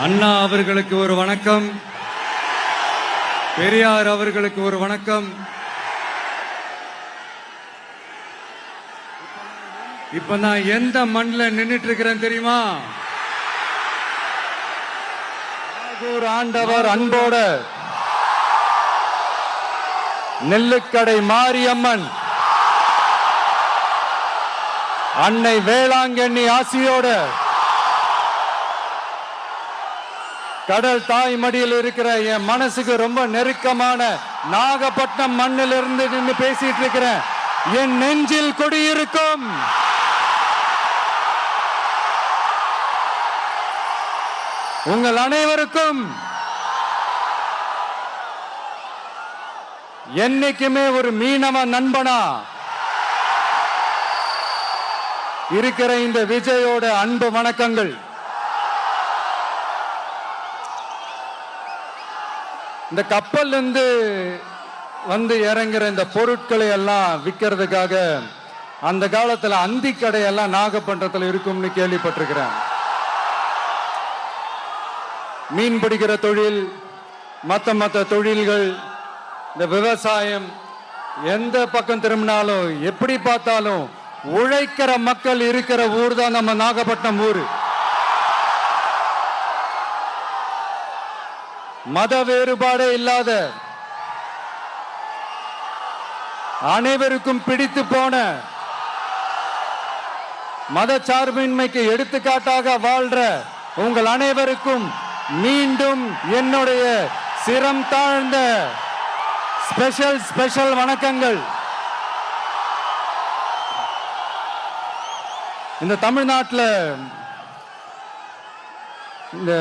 அண்ணா அவர்களுக்கு ஒரு வணக்கம், பெரியார் அவர்களுக்கு ஒரு வணக்கம். இப்ப நான் எந்த மண்ணில் நின்னுட்டு இருக்கிறேன் தெரியுமா? நாகூர் ஆண்டவர் அன்போட நெல்லுக்கடை மாரியம்மன் அன்னை வேளாங்கண்ணி ஆசியோட கடல் தாய் மடியில் இருக்கிற என் மனசுக்கு ரொம்ப நெருக்கமான நாகப்பட்டினம் மண்ணில் இருந்து நின்று பேசிட்டு இருக்கிறேன். என் நெஞ்சில் குடியிருக்கும் உங்கள் அனைவருக்கும் என்னைக்குமே ஒரு மீனவ நண்பனா இருக்கிற இந்த விஜயோட அன்பு வணக்கங்கள். இந்த கப்பல் இருந்து வந்து இறங்குற இந்த பொருட்களை எல்லாம் விற்கிறதுக்காக அந்த காலத்துல அந்தி கடையெல்லாம் நாகப்பட்டினத்துல இருக்கும்னு கேள்விப்பட்டிருக்கிறேன். மீன் பிடிக்கிற தொழில், மற்ற தொழில்கள், இந்த விவசாயம், எந்த பக்கம் திரும்பினாலும் எப்படி பார்த்தாலும் உழைக்கிற மக்கள் இருக்கிற ஊர் தான் நம்ம நாகப்பட்டினம் ஊர். மத வேறுபாடே இல்லாத, அனைவருக்கும் பிடித்து போன, மத சார்பின்மைக்கு எடுத்துக்காட்டாக வாழ்ற உங்கள் அனைவருக்கும் மீண்டும் என்னுடைய சிரம் தாழ்ந்த ஸ்பெஷல் வணக்கங்கள். இந்த தமிழ்நாட்டில் இந்த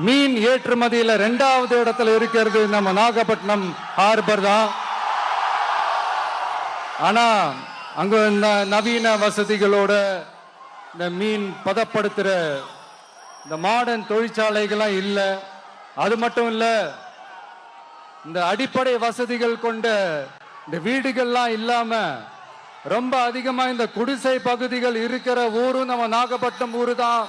மீன் ஏற்றுமதியில் 2வது இடத்துல இருக்கிறது நம்ம நாகப்பட்டினம் ஹார்பர் தான். ஆனா அங்க நவீன வசதிகளோட இந்த மீன் பதப்படுத்துற இந்த மாடர்ன் தொழிற்சாலைகள்லாம் இல்லை. அது மட்டும் இல்ல, இந்த அடிப்படை வசதிகள் கொண்ட இந்த வீடுகள்லாம் இல்லாம ரொம்ப அதிகமா இந்த குடிசை பகுதிகள் இருக்கிற ஊரும் நம்ம நாகப்பட்டினம் ஊரு தான்.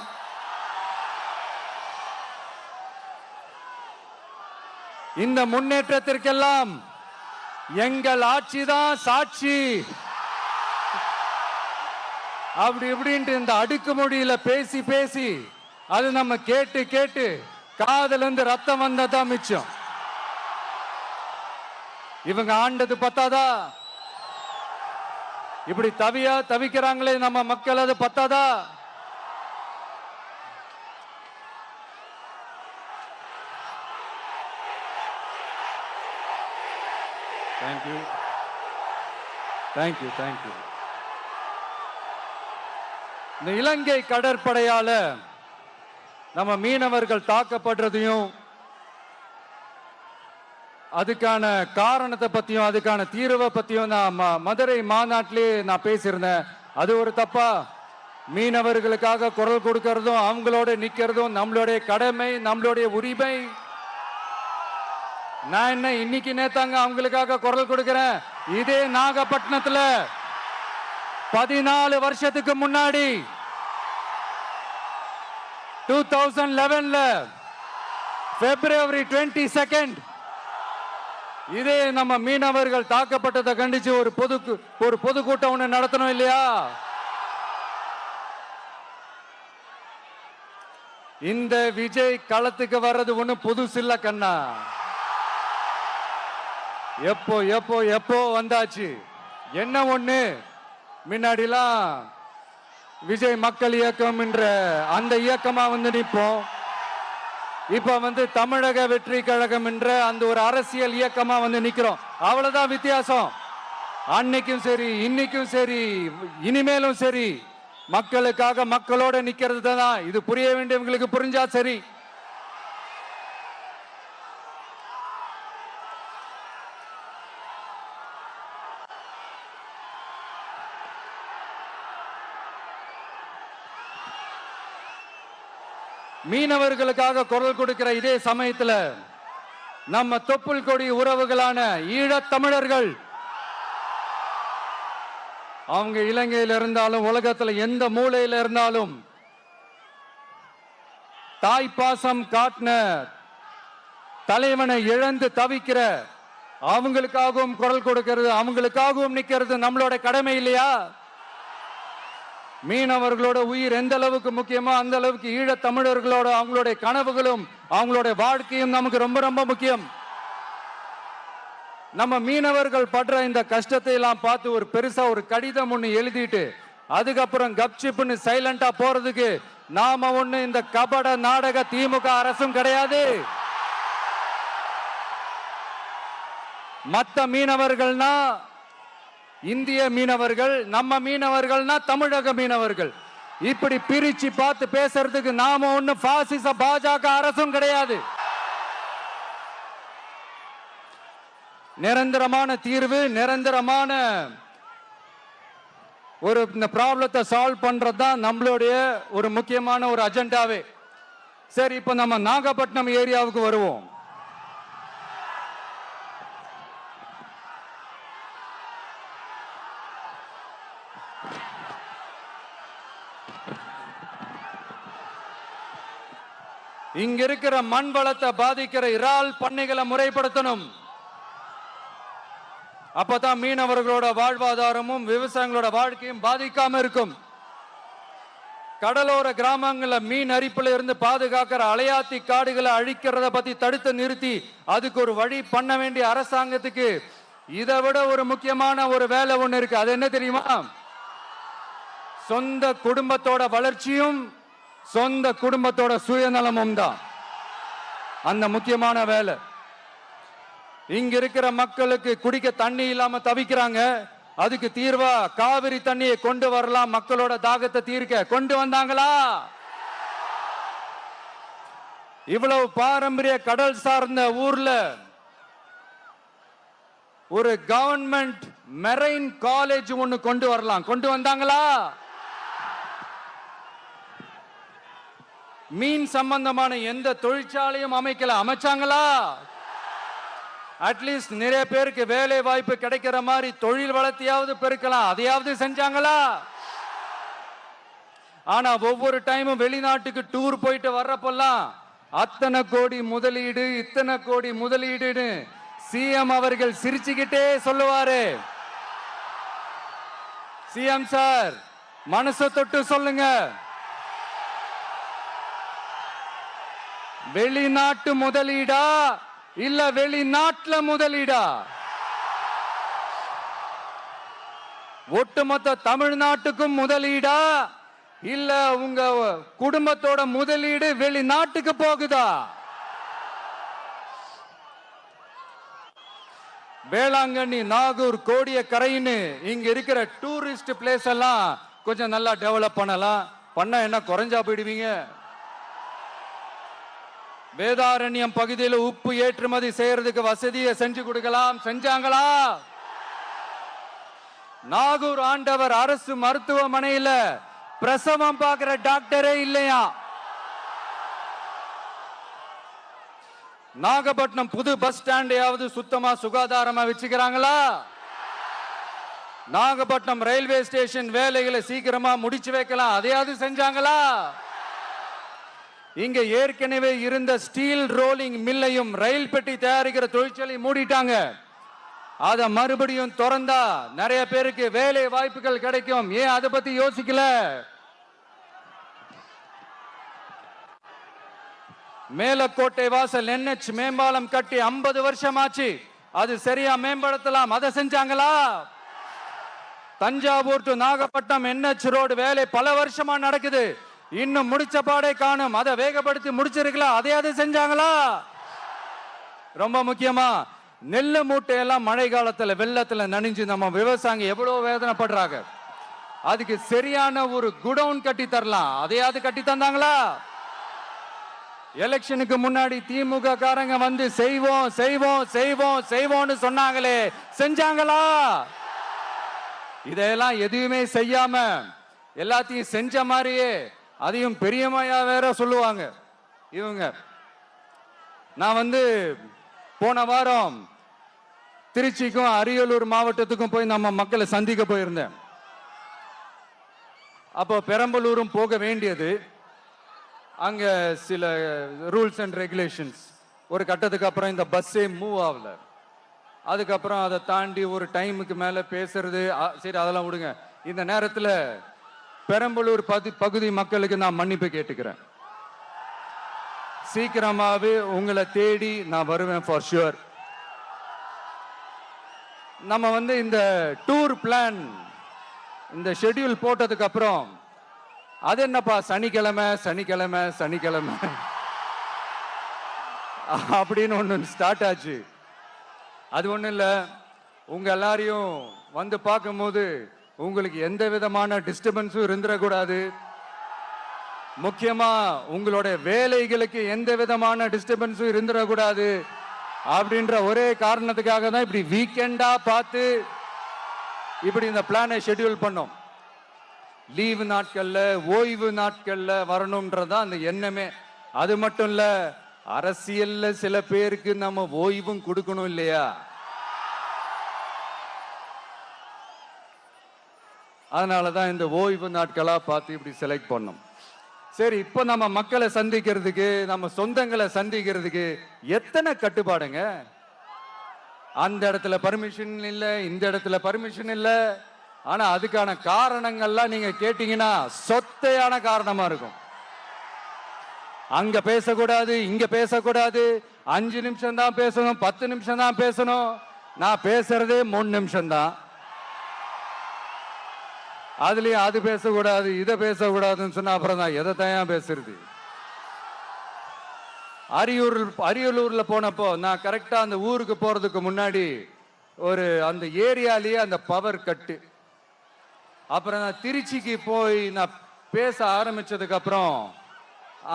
இந்த முன்னேற்றத்திற்கெல்லாம் எங்கள் ஆட்சி தான் சாட்சி. அப்படி இப்படின்ட்டு இந்த அடுக்குமொழியில பேசி பேசி அது நம்ம கேட்டு கேட்டு காதுல இருந்து ரத்தம் வந்ததான் மிச்சம். இவங்க ஆண்டது பத்தாதா? இப்படி தவிக்கிறாங்களே நம்ம மக்கள், அது பத்தாதா? தேங்க்யூ. இந்த இலங்கை கடற்படையால நம்ம மீனவர்கள் தாக்கப்படுறதையும் அதுக்கான காரணத்தை பத்தியும் அதுக்கான தீர்வை பத்தியும் நான் மதுரை மாநாட்டிலே நான் பேசியிருந்தேன். அது ஒரு தப்பா? மீனவர்களுக்காக குரல் கொடுக்கறதும் அவங்களோட நிக்கிறதும் நம்மளுடைய கடமை, நம்மளுடைய உரிமை. நான் என்ன இன்னைக்கு நேத்தாங்க அவங்களுக்காக குரல் கொடுக்கிறேன். இதே நாகப்பட்டினத்துல 14 வருஷத்துக்கு முன்னாடி 2011 February 22 இதே நம்ம மீனவர்கள் தாக்கப்பட்டதை கண்டிச்சு ஒரு பொதுக்கூட்டம் ஒண்ணு நடத்தணும் இல்லையா? இந்த விஜய் களத்துக்கு வர்றது ஒண்ணு புதுசு இல்ல கண்ணா. எப்போ வந்தாச்சு. என்ன ஒண்ணு, முன்னாடிலாம் விஜய் மக்கள் இயக்கம் என்ற அந்த இயக்கமா வந்து நிற்போம். இப்ப தமிழக வெற்றி கழகம் என்ற அந்த ஒரு அரசியல் இயக்கமா வந்து நிக்கிறோம். அவ்வளவுதான் வித்தியாசம். அன்னைக்கும் சரி, இன்னைக்கும் சரி, இனிமேலும் சரி, மக்களுக்காக மக்களோட நிக்கிறது தான். இது புரிய வேண்டியவங்களுக்கு புரிஞ்சா சரி. மீனவர்களுக்காக குரல் கொடுக்கிற இதே சமயத்துல நம்ம தொப்புள் கொடி உறவுகளான ஈழத் தமிழர்கள் அவங்க இலங்கையில் இருந்தாலும் உலகத்துல எந்த மூலையில இருந்தாலும் தாய்ப்பாசம் காட்டின தலைவனை இழந்து தவிக்கிற அவங்களுக்காகவும் குரல் கொடுக்கிறது, அவங்களுக்காகவும் நிக்கிறது நம்மளோட கடமை இல்லையா? மீனவர்களோட உயிர் எந்த அளவுக்கு முக்கியமோ அந்த அளவுக்கு ஈழத் தமிழர்களோட அவங்களுடைய கனவுகளும் அவங்களுடைய வாழ்க்கையும் நமக்கு ரொம்ப ரொம்ப முக்கியம். நம்ம மீனவர்கள் படுற இந்த கஷ்டத்தை எல்லாம் பார்த்து ஒரு பெருசா ஒரு கடிதம் ஒண்ணு எழுதிட்டு அதுக்கப்புறம் கப்சிப்னு சைலண்டா போறதுக்கு நாம ஒண்ணு இந்த கபட நாடக திமுக அரசும் கிடையாது. மத்த மீனவர்கள்னா இந்திய மீனவர்கள், நம்ம மீனவர்கள்னா தமிழக மீனவர்கள். இப்படி பிரிச்சு பார்த்து பேசுறதுக்கு நாம ஒண்ணு பாசிச பாஜக அரசும் கிடையாது. நிரந்தரமான தீர்வு, நிரந்தரமான ஒரு இந்த ப்ராப்ளத்தை சால்வ் பண்றது தான் நம்மளுடைய ஒரு முக்கியமான ஒரு அஜெண்டாவே. சரி, இப்ப நம்ம நாகப்பட்டினம் ஏரியாவுக்கு வருவோம். இங்க இருக்கிற மண் வளத்தை பாதிக்கிற இறால் பண்ணைகளை முறைப்படுத்தணும். அப்பதான் மீனவர்களோட வாழ்வாதாரமும் விவசாயிகளோட வாழ்க்கையும் பாதிக்காம இருக்கும். கடலோர கிராமங்கள்ல மீன் அரிப்புல இருந்து பாதுகாக்கிற அலையாத்தி காடுகளை அழிக்கிறத பத்தி தடுத்து நிறுத்தி அதுக்கு ஒரு வழி பண்ண வேண்டிய அரசாங்கத்துக்கு இதை விட ஒரு முக்கியமான ஒரு வேலை ஒண்ணு இருக்கு. அது என்ன தெரியுமா? சொந்த குடும்பத்தோட வளர்ச்சியும் சொந்த குடும்பத்தோட சுயநலமும் தான் அந்த முக்கியமான வேலை. இங்க இருக்கிற மக்களுக்கு குடிக்க தண்ணி இல்லாம தவிக்கிறாங்க. அதுக்கு தீர்வா காவிரி தண்ணியை கொண்டு வரலாம், மக்களோட தாகத்தை தீர்க்க. கொண்டு வந்தாங்களா? இவ்வளவு பாரம்பரிய கடல் சார்ந்த ஊர்ல ஒரு கவர்மெண்ட் மெரைன் காலேஜ் ஒண்ணு கொண்டு வரலாம். கொண்டு வந்தாங்களா? மீன் சம்பந்தமான எந்த தொழிற்சாலையும் அமைக்கல. அமைச்சாங்களா? அட்லீஸ்ட் நிறைய பேருக்கு வேலை வாய்ப்பு கிடைக்கிற மாதிரி தொழில் வளர்த்தியாவது பெருக்கலாம். அதையாவது செஞ்சாங்களா? ஆனா ஒவ்வொரு டைமும் வெளிநாட்டுக்கு டூர் போயிட்டு வர்றப்பெல்லாம் அத்தனை கோடி முதலீடு, இத்தனை கோடி முதலீடு சிஎம் அவர்கள் சிரிச்சுக்கிட்டே சொல்லுவாரு. சிஎம் சார், மனசை தொட்டு சொல்லுங்க, வெளிநாட்டு முதலீடா இல்ல வெளிநாட்டுல முதலீடா? ஒட்டுமொத்த தமிழ்நாட்டுக்கும் முதலீடா இல்ல உங்க குடும்பத்தோட முதலீடு வெளிநாட்டுக்கு போகுதா? வேளாங்கண்ணி, நாகூர், கோடியக்கரைன்னு இங்க இருக்கிற டூரிஸ்ட் பிளேஸ் எல்லாம் கொஞ்சம் நல்லா டெவலப் பண்ணலாம். பண்ண என்ன குறைஞ்சா போயிடுவீங்க? வேதாரண்யம் பகுதியில் உப்பு ஏற்றுமதி செய்யறதுக்கு வசதியை செஞ்சு கொடுக்கலாம். செஞ்சாங்களா? நாகூர் ஆண்டவர் அரசு மருத்துவமனையில பிரசவம் பார்க்கிற டாக்டரே இல்லையா? நாகப்பட்டினம் புது பஸ் ஸ்டாண்டையாவது சுத்தமா சுகாதாரமா வச்சுக்கிறாங்களா? நாகப்பட்டினம் ரயில்வே ஸ்டேஷன் வேலைகளை சீக்கிரமா முடிச்சு வைக்கலாம். அதையாவது செஞ்சாங்களா? இங்க ஏற்கனவே இருந்த ஸ்டீல் ரோலிங் மில்லையும் ரயில் பெட்டி தயாரிக்கிற தொழிற்சாலை மூடிட்டாங்க. அத மறுபடியும் திறந்தா நிறைய பேருக்கு வேலை வாய்ப்புகள் கிடைக்கும். ஏன் அதை பத்தி யோசிக்கல? மேலக்கோட்டை வாசல் NH மேம்பாலம் கட்டி 50 வருஷம் ஆச்சு. அது சரியா மேம்படுத்தலாம். அதை செஞ்சாங்களா? Thanjavur to Nagapattinam NH road வேலை பல வருஷமா நடக்குது. இன்னும் முடிச்ச பாடே காணும். அதை வேகப்படுத்தி முடிச்சிருக்கலாம். அதையாவது செஞ்சாங்களா? ரொம்ப முக்கியமா நெல்லு மூட்டையெல்லாம் மழை காலத்துல வெள்ளத்துல நனைஞ்சு நம்ம விவசாயிங்க எவ்வளவு வேதனைப்படுறாங்க. அதுக்கு சரியான ஒரு குடவுன் கட்டி தரலாம். அதையாவது கட்டி தந்தாங்களா? எலெக்ஷனுக்கு முன்னாடி திமுக காரங்க வந்து செய்வோம் செய்வோம் செய்வோம் செய்வோம்னு சொன்னாங்களே, செஞ்சாங்களா? இதெல்லாம் எதுவுமே செய்யாம எல்லாத்தையும் செஞ்ச மாதிரியே அதையும் பெரியமையா வேற சொல்லுவாங்க இவங்க. நான் வந்து போன வாரம் திருச்சிக்கும் அரியலூர் மாவட்டத்துக்கும் போய் நம்ம மக்களை சந்திக்க போயிருந்தேன். அப்போ பெரம்பலூரும் போக வேண்டியது. அங்க சில ரூல்ஸ் அண்ட் ரெகுலேஷன்ஸ், ஒரு கட்டத்துக்கு அப்புறம் இந்த பஸ்ஸே மூவ் ஆகல. அதுக்கப்புறம் அதை தாண்டி ஒரு டைமுக்கு மேல பேசுறது, சரி அதெல்லாம் விடுங்க. இந்த நேரத்தில் பெரம்பலூர் பகுதி மக்களுக்கு நான் மன்னிப்பு கேட்டுக்கிறேன். சீக்கிரமாவே உங்களை தேடி நான் வருவேன் ஃபார் ஷுவர். நம்ம இந்த டூர் பிளான், இந்த ஷெட்யூல் போட்டதுக்கு அப்புறம் அது என்னப்பா சனிக்கிழமை சனிக்கிழமை சனிக்கிழமை அப்படின்னு ஒன்று ஸ்டார்ட் ஆச்சு. அது ஒன்றும் இல்லை, உங்க எல்லாரையும் வந்து பார்க்கும்போது உங்களுக்கு எந்த விதமான டிஸ்டர்பன்ஸும் இருந்துடக்கூடாது. முக்கியமா உங்களுடைய வேலைகளுக்கு எந்த விதமான டிஸ்டர்பன்ஸும் இருந்துடக்கூடாது அப்படின்ற ஒரே காரணத்துக்காக தான் இப்படி வீக்கெண்டா பார்த்து இப்படி இந்த பிளானை ஷெட்யூல் பண்ணோம். லீவு நாட்கள்ல ஓய்வு நாட்கள்ல வரணும்ன்றதான் அந்த எண்ணமே. அது மட்டும் இல்ல, அரசியல்ல சில பேருக்கு நம்ம ஓய்வும் கொடுக்கணும் இல்லையா? அதனாலதான் இந்த ஓய்வு நாட்களா பார்த்து இப்படி செலக்ட் பண்ணோம். சரி, இப்போ நம்ம மக்களை சந்திக்கிறதுக்கு, நம்ம சொந்தங்களை சந்திக்கிறதுக்கு எத்தனை கட்டுப்பாடுங்க. அந்த இடத்துல பர்மிஷன் இல்லை, இந்த இடத்துல பர்மிஷன் இல்லை. ஆனா அதுக்கான காரணங்கள்லாம் நீங்க கேட்டீங்கன்னா சொத்தையான காரணமா இருக்கும். அங்க பேசக்கூடாது, இங்க பேசக்கூடாது, 5 நிமிஷம் தான் பேசணும், 10 நிமிஷம் தான் பேசணும். நான் பேசுறதே 3 நிமிஷம் தான். அதுலயும் அது பேசக்கூடாது, இதை பேசக்கூடாதுன்னு சொன்னா அப்புறம் தான் எதை தான் பேசுறது. அரியலூர்ல போனப்போ நான் கரெக்டா அந்த ஊருக்கு போறதுக்கு முன்னாடி அந்த ஏரியாலேயே அந்த பவர் கட்டு. அப்புறம் நான் திருச்சிக்கு போய் நான் பேச ஆரம்பிச்சதுக்கு அப்புறம்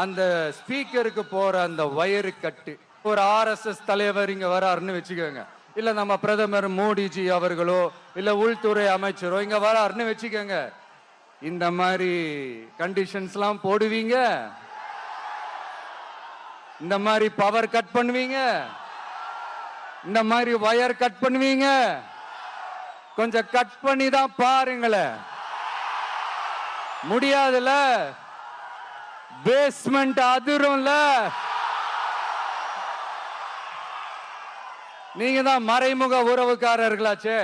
அந்த ஸ்பீக்கருக்கு போற அந்த வயரு கட்டு. ஒரு RSS தலைவர் இங்க வராருன்னு வச்சுக்கோங்க, இல்ல நம்ம பிரதமர் மோடிஜி அவர்களோ இல்ல உள்துறை அமைச்சரோ இங்க வராருன்னு வச்சுக்கோங்க, இந்த மாதிரி கண்டிஷன்ஸ்லாம் போடுவீங்க, இந்த மாதிரி பவர் கட் பண்ணுவீங்க, இந்த மாதிரி வயர் கட் பண்ணுவீங்க. கொஞ்சம் கட் பண்ணி தான் பாருங்களேன். முடியாதுல, பேஸ்மெண்ட் அதிரும்ல. நீங்க தான் மறைமுக உறவுக்காரர்களாச்சே.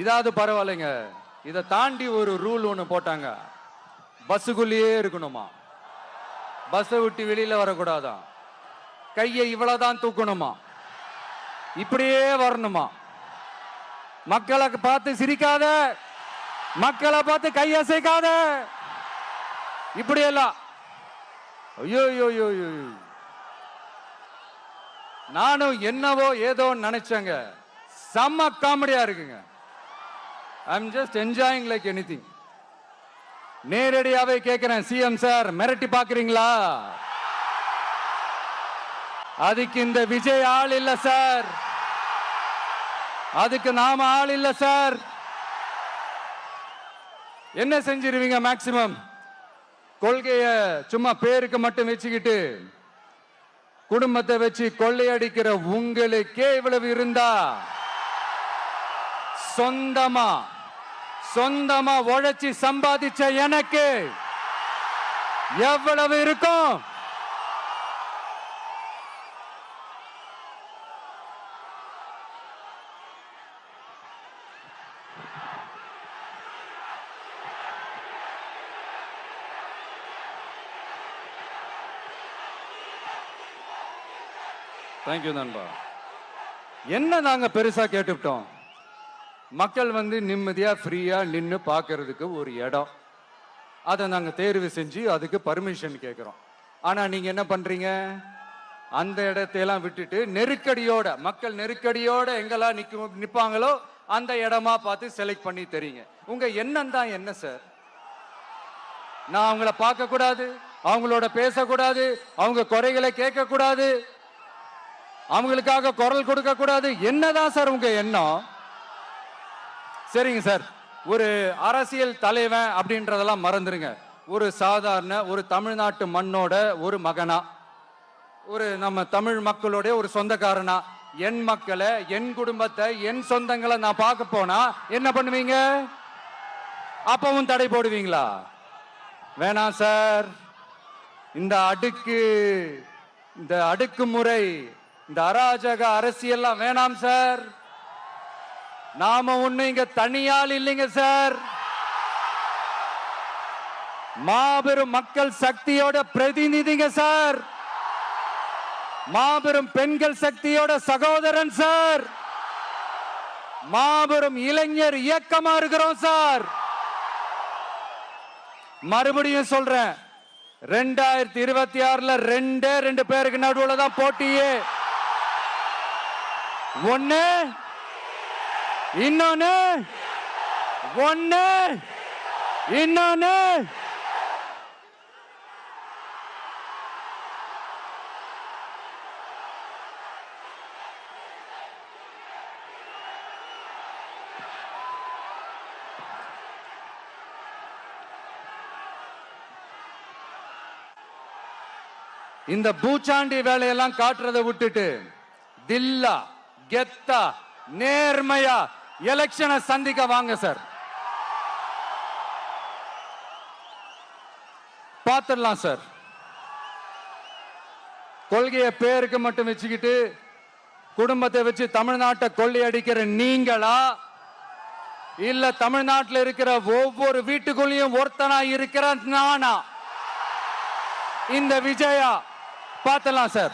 இதாவது பரவாயில்லைங்க. இதை தாண்டி ஒரு ரூல் ஒண்ணு போட்டாங்க, பஸ்ஸுக்குள்ளேயே இருக்கணுமா, பஸ்ஸை விட்டு வெளியில வரக்கூடாதான், கையை இவ்வளவுதான் தூக்கணுமா, இப்படியே வரணுமா, மக்களை பார்த்து சிரிக்காத, மக்களை பார்த்து கையசைக்காத, இப்படியெல்லாம். ஐயோ ஐயோ, நானும் என்னவோ ஏதோ நினைச்சேங்க. செம்ம காமெடியா இருக்குங்க. I am just enjoying like anything. நேரடியாவே கேட்கிறேன், சிஎம் சார் மிரட்டி பாக்குறீங்களா? அதுக்கு இந்த விஜய் ஆள் இல்ல சார், அதுக்கு நாம ஆள் இல்ல சார். என்ன செஞ்சிருவீங்க? மேக்சிமம் கொள்கைய சும்மா பேருக்கு மட்டும் வச்சுக்கிட்டு குடும்பத்தை வச்சு கொள்ளையடிக்கிற உங்களுக்கே இவ்வளவு இருந்தா, சொந்தமா உழைச்சி சம்பாதிச்ச எனக்கு எவ்வளவு இருக்கும்? தேங்க்யூ நண்பா. என்ன நாங்க பெருசா கேட்டுவிட்டோம்? மக்கள் நிம்மதியா ஃப்ரீயா நின்று பார்க்கறதுக்கு ஒரு இடம், அதை நாங்க தேர்வு செஞ்சு அதுக்கு பர்மிஷன் கேட்கிறோம். ஆனா நீங்க என்ன பண்றீங்க? அந்த இடத்தையெல்லாம் விட்டுட்டு நெருக்கடியோட, மக்கள் நெருக்கடியோட எங்கெல்லாம் நிப்பாங்களோ அந்த இடமா பார்த்து செலக்ட் பண்ணி தெரியுங்க. உங்க எண்ணம் தான் என்ன சார்? நான் அவங்கள பார்க்க கூடாது, அவங்களோட பேசக்கூடாது, அவங்க குறைகளை கேட்க கூடாது, அவங்களுக்காக குரல் கொடுக்க கூடாது, என்னதான் சார் உங்க எண்ணம்? சரிங்க சார், ஒரு அரசியல் தலைவன் அப்படின்றதெல்லாம் மறந்துருங்க. ஒரு சாதாரண ஒரு தமிழ்நாட்டு மண்ணோட ஒரு மகனா, ஒரு நம்ம தமிழ் மக்களுடைய ஒரு சொந்தக்காரனா, என் மக்களை, என் குடும்பத்தை, என் சொந்தங்களை நான் பார்க்க போனா என்ன பண்ணுவீங்க? அப்பவும் தடை போடுவீங்களா? வேணாம் சார். இந்த அடுக்குமுறை, இந்த அராஜக அரசியல்லாம் வேணாம் சார். நாம ஒண்ணு இங்க தனியால் இல்லைங்க சார். மாபெரும் மக்கள் சக்தியோட பிரதிநிதிங்க சார். மாபெரும் பெண்கள் சக்தியோட சகோதரன் சார். மாபெரும் இளைஞர் இயக்கமா இருக்கிறோம் சார். மறுபடியும் சொல்றேன், 2026ல ரெண்டு பேருக்கு நடுவுல தான் போட்டியே. ஒண்ணு இன்னொன்னு இந்த பூச்சாண்டி வேலையெல்லாம் காட்டுறதை விட்டுட்டு தில்லா கெத்தா நேர்மையா எலெக்ஷனை சந்திக்க வாங்க சார். பார்த்துடலாம் சார். கொள்கையை பேருக்கு மட்டும் வச்சுக்கிட்டு குடும்பத்தை வச்சு தமிழ்நாட்டை கொள்ளையடிக்கிற நீங்களா, இல்ல தமிழ்நாட்டில் இருக்கிற ஒவ்வொரு வீட்டுக்குள்ளேயும் ஒருத்தனா இருக்கிற நானா, இந்த விஜயா? பார்த்துடலாம் சார்.